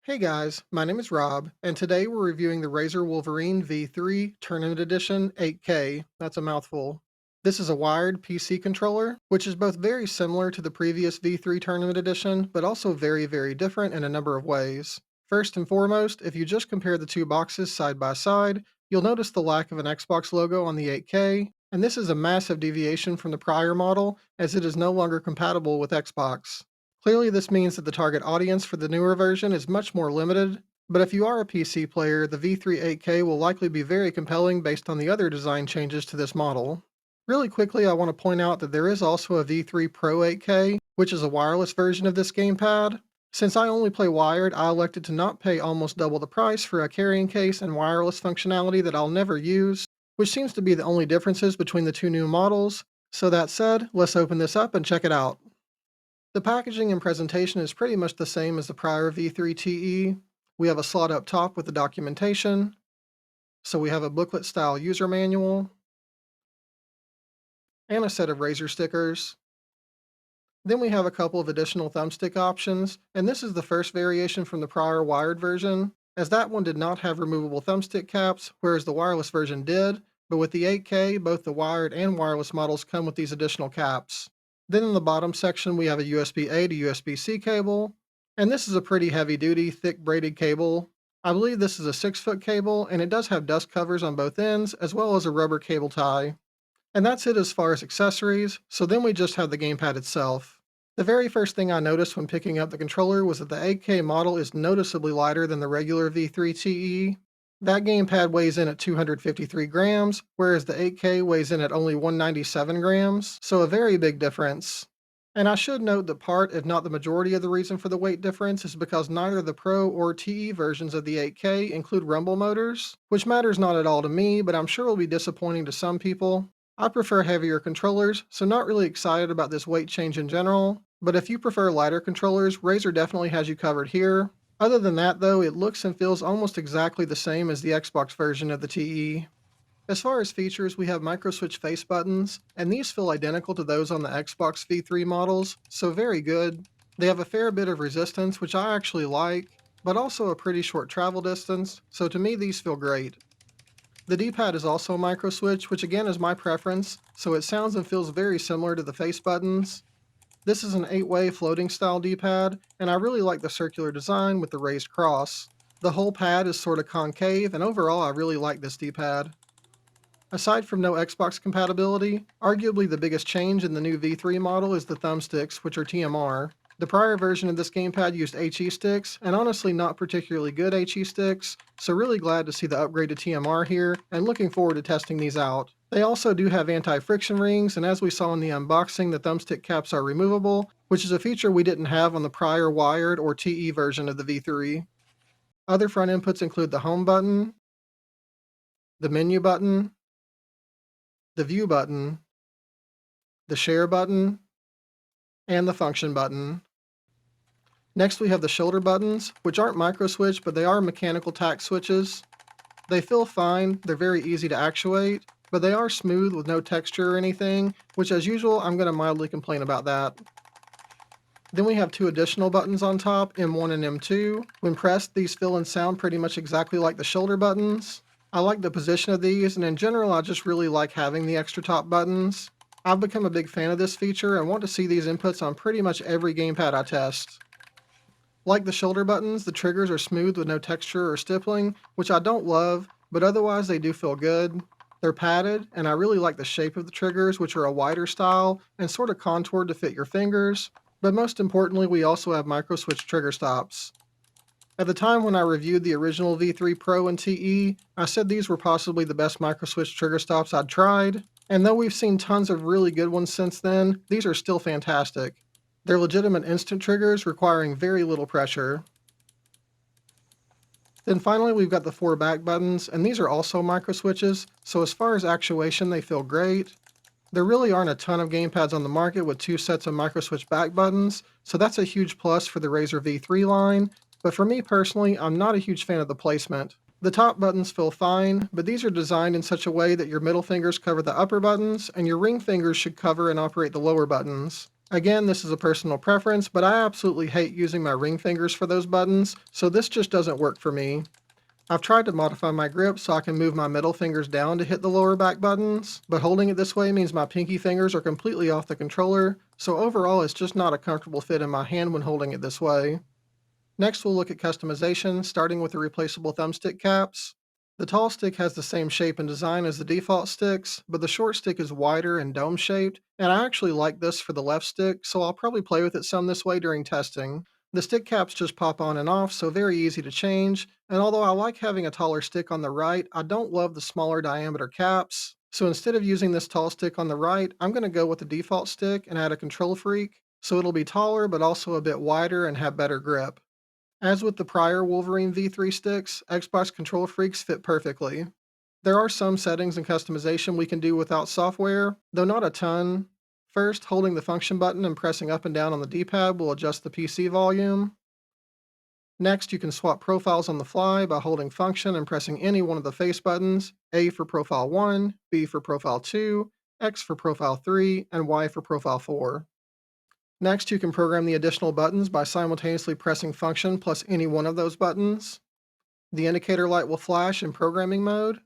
Hey guys, my name is Rob, and today we're reviewing the Razer Wolverine V3 Tournament Edition 8K. That's a mouthful. This is a wired PC controller, which is both very similar to the previous V3 Tournament Edition, but also very different in a number of ways. First and foremost, if you just compare the two boxes side by side, you'll notice the lack of an Xbox logo on the 8K, and this is a massive deviation from the prior model, as it is no longer compatible with Xbox. Clearly, this means that the target audience for the newer version is much more limited, but if you are a PC player, the V3 8K will likely be very compelling based on the other design changes to this model. Really quickly, I want to point out that there is also a V3 Pro 8K, which is a wireless version of this gamepad. Since I only play wired, I elected to not pay almost double the price for a carrying case and wireless functionality that I'll never use, which seems to be the only differences between the two new models. So that said, let's open this up and check it out. The packaging and presentation is pretty much the same as the prior V3 TE. We have a slot up top with the documentation. So we have a booklet style user manual and a set of Razer stickers. Then we have a couple of additional thumbstick options, and this is the first variation from the prior wired version, as that one did not have removable thumbstick caps, whereas the wireless version did, but with the 8K, both the wired and wireless models come with these additional caps. Then in the bottom section, we have a USB-A to USB-C cable, and this is a pretty heavy-duty, thick braided cable. I believe this is a 6-foot cable, and it does have dust covers on both ends, as well as a rubber cable tie. And that's it as far as accessories, so then we just have the gamepad itself. The very first thing I noticed when picking up the controller was that the 8K model is noticeably lighter than the regular V3 TE. That gamepad weighs in at 253 grams, whereas the 8K weighs in at only 197 grams, so a very big difference. And I should note that part, if not the majority of the reason for the weight difference is because neither the Pro or TE versions of the 8K include rumble motors, which matters not at all to me, but I'm sure will be disappointing to some people. I prefer heavier controllers, so not really excited about this weight change in general, but if you prefer lighter controllers, Razer definitely has you covered here. Other than that though, it looks and feels almost exactly the same as the Xbox version of the TE. As far as features, we have micro-switch face buttons, and these feel identical to those on the Xbox V3 models, so very good. They have a fair bit of resistance, which I actually like, but also a pretty short travel distance, so to me these feel great. The D-pad is also a micro switch, which again is my preference, so it sounds and feels very similar to the face buttons. This is an 8-way floating style D-pad, and I really like the circular design with the raised cross. The whole pad is sort of concave, and overall I really like this D-pad. Aside from no Xbox compatibility, arguably the biggest change in the new V3 model is the thumbsticks, which are TMR. The prior version of this gamepad used HE sticks, and honestly not particularly good HE sticks, so really glad to see the upgrade to TMR here, and looking forward to testing these out. They also do have anti-friction rings, and as we saw in the unboxing, the thumbstick caps are removable, which is a feature we didn't have on the prior wired or TE version of the V3. Other front inputs include the home button, the menu button, the view button, the share button, and the function button. Next we have the shoulder buttons, which aren't micro switch, but they are mechanical tack switches. They feel fine, they're very easy to actuate, but they are smooth with no texture or anything, which as usual I'm going to mildly complain about that. Then we have two additional buttons on top, M1 and M2. When pressed, these feel and sound pretty much exactly like the shoulder buttons. I like the position of these, and in general I just really like having the extra top buttons. I've become a big fan of this feature and want to see these inputs on pretty much every gamepad I test. Like the shoulder buttons, the triggers are smooth with no texture or stippling, which I don't love, but otherwise they do feel good. They're padded, and I really like the shape of the triggers, which are a wider style and sort of contoured to fit your fingers. But most importantly, we also have micro switch trigger stops. At the time when I reviewed the original V3 Pro and TE, I said these were possibly the best micro switch trigger stops I'd tried, and though we've seen tons of really good ones since then, these are still fantastic. They're legitimate instant triggers requiring very little pressure. Then finally we've got the four back buttons, and these are also micro switches, so as far as actuation they feel great. There really aren't a ton of gamepads on the market with two sets of micro switch back buttons, so that's a huge plus for the Razer V3 line, but for me personally, I'm not a huge fan of the placement. The top buttons feel fine, but these are designed in such a way that your middle fingers cover the upper buttons, and your ring fingers should cover and operate the lower buttons. Again, this is a personal preference, but I absolutely hate using my ring fingers for those buttons, so this just doesn't work for me. I've tried to modify my grip so I can move my middle fingers down to hit the lower back buttons, but holding it this way means my pinky fingers are completely off the controller, so overall it's just not a comfortable fit in my hand when holding it this way. Next, we'll look at customization, starting with the replaceable thumbstick caps. The tall stick has the same shape and design as the default sticks, but the short stick is wider and dome-shaped, and I actually like this for the left stick, so I'll probably play with it some this way during testing. The stick caps just pop on and off, so very easy to change, and although I like having a taller stick on the right, I don't love the smaller diameter caps. So instead of using this tall stick on the right, I'm going to go with the default stick and add a control freak, so it'll be taller but also a bit wider and have better grip. As with the prior Wolverine V3 sticks, Xbox control freaks fit perfectly. There are some settings and customization we can do without software, though not a ton. First, holding the function button and pressing up and down on the D-pad will adjust the PC volume. Next, you can swap profiles on the fly by holding function and pressing any one of the face buttons, A for profile 1, B for profile 2, X for profile 3, and Y for profile 4. Next, you can program the additional buttons by simultaneously pressing function plus any one of those buttons. The indicator light will flash in programming mode,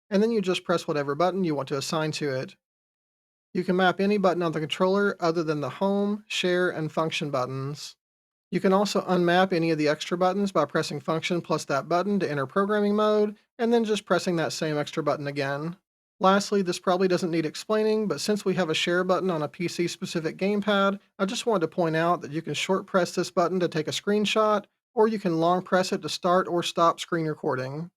and then you just press whatever button you want to assign to it. You can map any button on the controller other than the home, share, and function buttons. You can also unmap any of the extra buttons by pressing function plus that button to enter programming mode, and then just pressing that same extra button again. Lastly, this probably doesn't need explaining, but since we have a share button on a PC-specific gamepad, I just wanted to point out that you can short press this button to take a screenshot, or you can long press it to start or stop screen recording.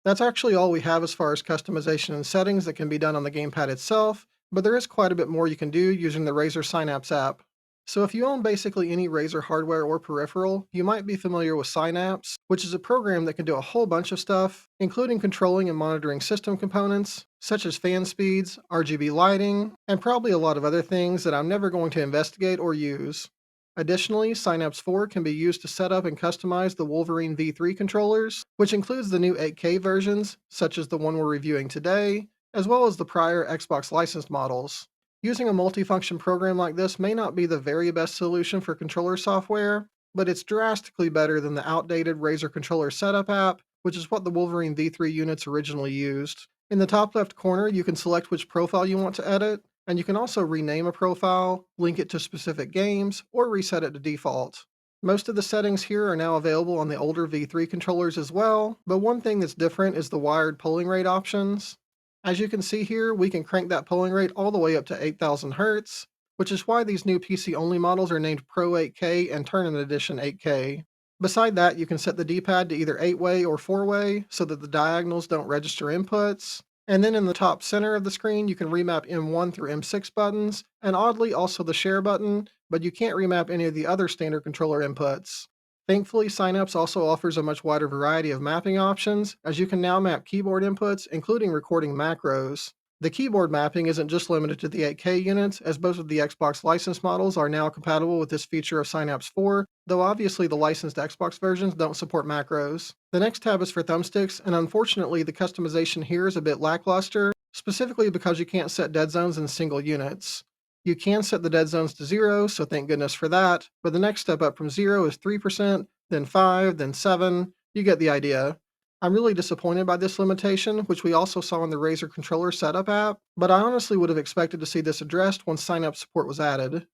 That's actually all we have as far as customization and settings that can be done on the gamepad itself, but there is quite a bit more you can do using the Razer Synapse app. So if you own basically any Razer hardware or peripheral, you might be familiar with Synapse, which is a program that can do a whole bunch of stuff, including controlling and monitoring system components, such as fan speeds, RGB lighting, and probably a lot of other things that I'm never going to investigate or use. Additionally, Synapse 4 can be used to set up and customize the Wolverine V3 controllers, which includes the new 8K versions, such as the one we're reviewing today, as well as the prior Xbox licensed models. Using a multifunction program like this may not be the very best solution for controller software, but it's drastically better than the outdated Razer controller setup app, which is what the Wolverine V3 units originally used. In the top left corner, you can select which profile you want to edit, and you can also rename a profile, link it to specific games, or reset it to default. Most of the settings here are now available on the older V3 controllers as well, but one thing that's different is the wired polling rate options. As you can see here, we can crank that polling rate all the way up to 8000 Hz, which is why these new PC-only models are named Pro 8K and Turn-in Edition 8K. Beside that, you can set the D-pad to either 8-way or 4-way so that the diagonals don't register inputs. And then in the top center of the screen, you can remap M1 through M6 buttons, and oddly also the share button, but you can't remap any of the other standard controller inputs. Thankfully, Synapse also offers a much wider variety of mapping options, as you can now map keyboard inputs, including recording macros. The keyboard mapping isn't just limited to the 8K units, as both of the Xbox licensed models are now compatible with this feature of Synapse 4, though obviously the licensed Xbox versions don't support macros. The next tab is for thumbsticks, and unfortunately the customization here is a bit lackluster, specifically because you can't set dead zones in single units. You can set the dead zones to 0, so thank goodness for that, but the next step up from 0 is 3%, then 5, then 7, you get the idea. I'm really disappointed by this limitation, which we also saw in the Razer controller setup app, but I honestly would have expected to see this addressed once Synapse support was added.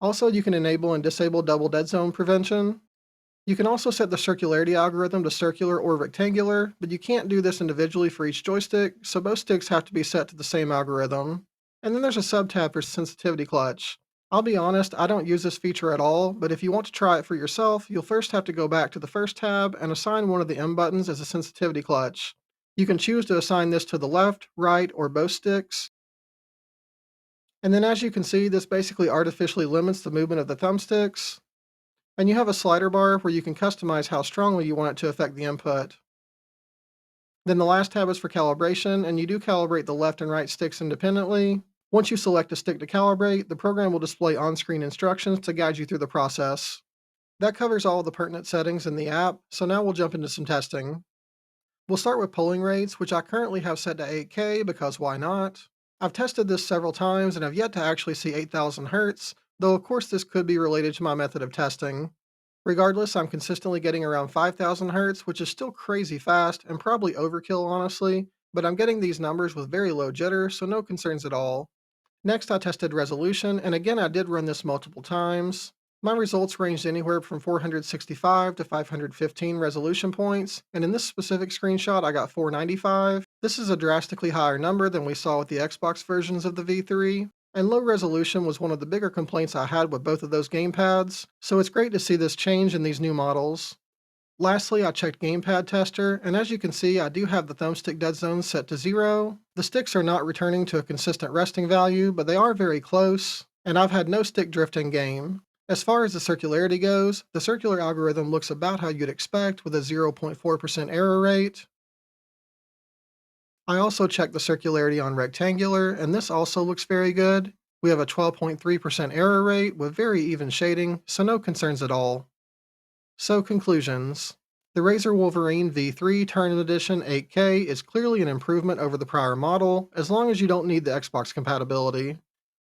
Also, you can enable and disable double dead zone prevention. You can also set the circularity algorithm to circular or rectangular, but you can't do this individually for each joystick, so both sticks have to be set to the same algorithm. And then there's a sub-tab for sensitivity clutch. I'll be honest, I don't use this feature at all, but if you want to try it for yourself, you'll first have to go back to the first tab and assign one of the M buttons as a sensitivity clutch. You can choose to assign this to the left, right, or both sticks. And then as you can see, this basically artificially limits the movement of the thumbsticks. And you have a slider bar where you can customize how strongly you want it to affect the input. Then the last tab is for calibration, and you do calibrate the left and right sticks independently. Once you select a stick to calibrate, the program will display on-screen instructions to guide you through the process. That covers all the pertinent settings in the app, so now we'll jump into some testing. We'll start with polling rates, which I currently have set to 8K because why not? I've tested this several times and have yet to actually see 8000 Hz, though of course this could be related to my method of testing. Regardless, I'm consistently getting around 5000 Hz, which is still crazy fast and probably overkill honestly, but I'm getting these numbers with very low jitter, so no concerns at all. Next, I tested resolution, and again I did run this multiple times. My results ranged anywhere from 465 to 515 resolution points, and in this specific screenshot I got 495. This is a drastically higher number than we saw with the Xbox versions of the V3, and low resolution was one of the bigger complaints I had with both of those gamepads, so it's great to see this change in these new models. Lastly, I checked Gamepad Tester, and as you can see, I do have the thumbstick dead zone set to 0. The sticks are not returning to a consistent resting value, but they are very close, and I've had no stick drift in game. As far as the circularity goes, the circular algorithm looks about how you'd expect with a 0.4% error rate. I also checked the circularity on rectangular, and this also looks very good. We have a 12.3% error rate with very even shading, so no concerns at all. So conclusions. The Razer Wolverine V3 Tournament Edition 8K is clearly an improvement over the prior model, as long as you don't need the Xbox compatibility.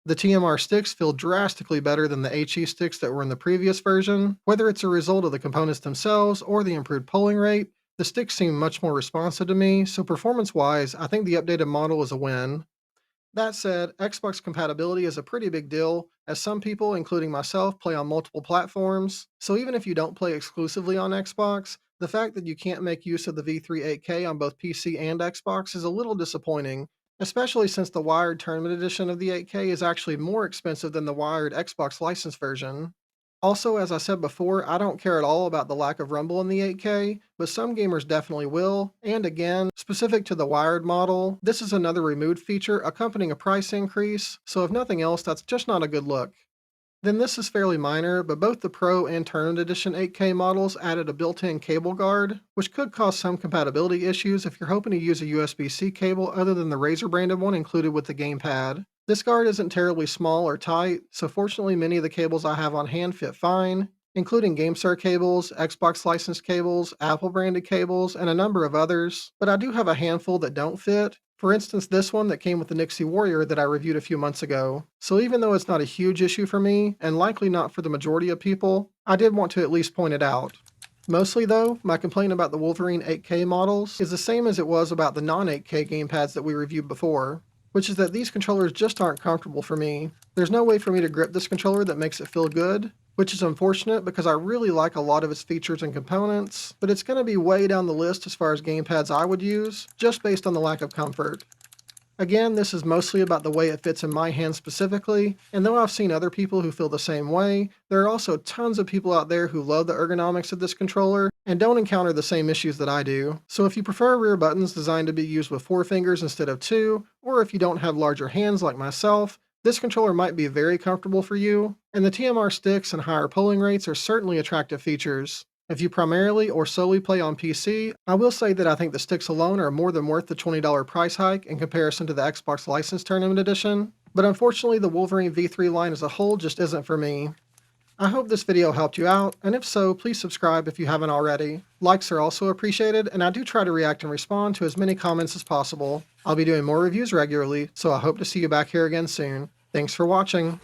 The TMR sticks feel drastically better than the HE sticks that were in the previous version. Whether it's a result of the components themselves or the improved polling rate, the sticks seem much more responsive to me, so performance-wise, I think the updated model is a win. That said, Xbox compatibility is a pretty big deal, as some people, including myself, play on multiple platforms, so even if you don't play exclusively on Xbox, the fact that you can't make use of the V3 8K on both PC and Xbox is a little disappointing, especially since the wired tournament edition of the 8K is actually more expensive than the wired Xbox licensed version. Also, as I said before, I don't care at all about the lack of rumble in the 8K, but some gamers definitely will, and again, specific to the wired model, this is another removed feature accompanying a price increase, so if nothing else, that's just not a good look. Then this is fairly minor, but both the Pro and Tournament Edition 8K models added a built-in cable guard, which could cause some compatibility issues if you're hoping to use a USB-C cable other than the Razer branded one included with the gamepad. This guard isn't terribly small or tight, so fortunately many of the cables I have on hand fit fine, including GameStar cables, Xbox licensed cables, Apple branded cables, and a number of others, but I do have a handful that don't fit. For instance, this one that came with the Nixie Warrior that I reviewed a few months ago. So even though it's not a huge issue for me, and likely not for the majority of people, I did want to at least point it out. Mostly though, my complaint about the Wolverine 8K models is the same as it was about the non-8K gamepads that we reviewed before, which is that these controllers just aren't comfortable for me. There's no way for me to grip this controller that makes it feel good, which is unfortunate because I really like a lot of its features and components, but it's going to be way down the list as far as gamepads I would use, just based on the lack of comfort. Again, this is mostly about the way it fits in my hand specifically, and though I've seen other people who feel the same way, there are also tons of people out there who love the ergonomics of this controller and don't encounter the same issues that I do. So if you prefer rear buttons designed to be used with 4 fingers instead of 2, or if you don't have larger hands like myself, this controller might be very comfortable for you, and the TMR sticks and higher polling rates are certainly attractive features. If you primarily or solely play on PC, I will say that I think the sticks alone are more than worth the $20 price hike in comparison to the Xbox Licensed Tournament Edition, but unfortunately the Wolverine V3 line as a whole just isn't for me. I hope this video helped you out, and if so, please subscribe if you haven't already. Likes are also appreciated, and I do try to react and respond to as many comments as possible. I'll be doing more reviews regularly, so I hope to see you back here again soon. Thanks for watching.